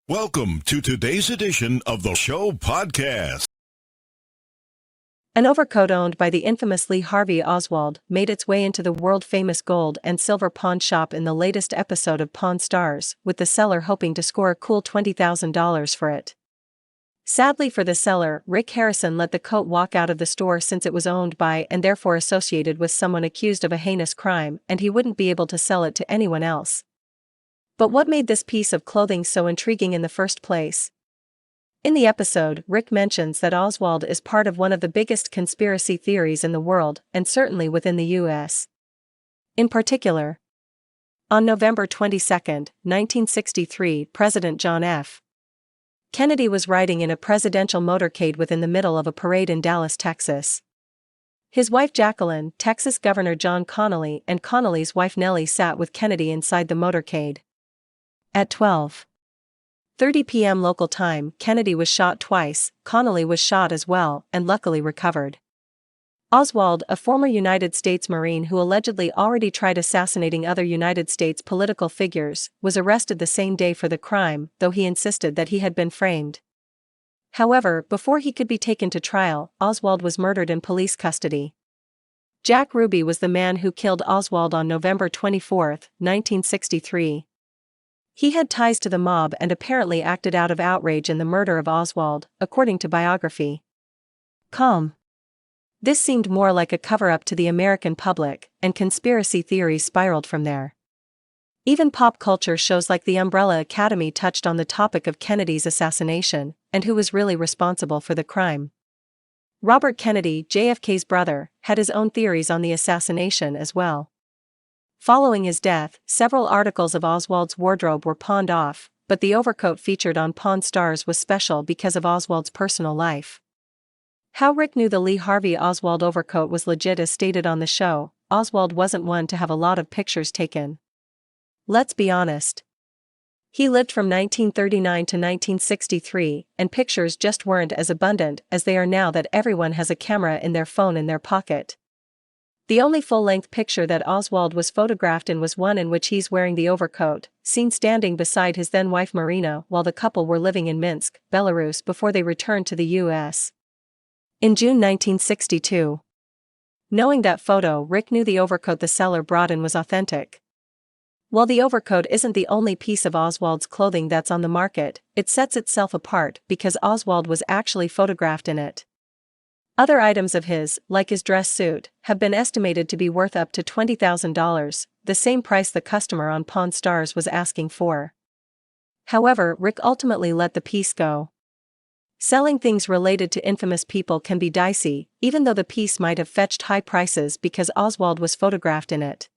Welcome to today's edition of the show podcast. An overcoat owned by the infamous Lee Harvey Oswald made its way into the world-famous gold and silver pawn shop in the latest episode of Pawn Stars, with the seller hoping to score a cool $20,000 for it. Sadly for the seller, Rick Harrison let the coat walk out of the store since it was owned by and therefore associated with someone accused of a heinous crime, and he wouldn't be able to sell it to anyone else. But what made this piece of clothing so intriguing in the first place? In the episode, Rick mentions that Oswald is part of one of the biggest conspiracy theories in the world, and certainly within the U.S. In particular, on November 22, 1963, President John F. Kennedy was riding in a presidential motorcade within the middle of a parade in Dallas, Texas. His wife Jacqueline, Texas Governor John Connally, and Connally's wife Nellie sat with Kennedy inside the motorcade. At 12:30 p.m. local time, Kennedy was shot twice, Connally was shot as well, and luckily recovered. Oswald, a former United States Marine who allegedly already tried assassinating other United States political figures, was arrested the same day for the crime, though he insisted that he had been framed. However, before he could be taken to trial, Oswald was murdered in police custody. Jack Ruby was the man who killed Oswald on November 24, 1963. He had ties to the mob and apparently acted out of outrage in the murder of Oswald, according to biography.com. This seemed more like a cover-up to the American public, and conspiracy theories spiraled from there. Even pop culture shows like The Umbrella Academy touched on the topic of Kennedy's assassination, and who was really responsible for the crime. Robert Kennedy, JFK's brother, had his own theories on the assassination as well. Following his death, several articles of Oswald's wardrobe were pawned off, but the overcoat featured on Pawn Stars was special because of Oswald's personal life. How Rick knew the Lee Harvey Oswald overcoat was legit is stated on the show. Oswald wasn't one to have a lot of pictures taken. Let's be honest. He lived from 1939 to 1963, and pictures just weren't as abundant as they are now that everyone has a camera in their phone in their pocket. The only full-length picture that Oswald was photographed in was one in which he's wearing the overcoat, seen standing beside his then-wife Marina while the couple were living in Minsk, Belarus before they returned to the U.S. in June 1962. Knowing that photo, Rick knew the overcoat the seller brought in was authentic. While the overcoat isn't the only piece of Oswald's clothing that's on the market, it sets itself apart because Oswald was actually photographed in it. Other items of his, like his dress suit, have been estimated to be worth up to $20,000, the same price the customer on Pawn Stars was asking for. However, Rick ultimately let the piece go. Selling things related to infamous people can be dicey, even though the piece might have fetched high prices because Oswald was photographed in it.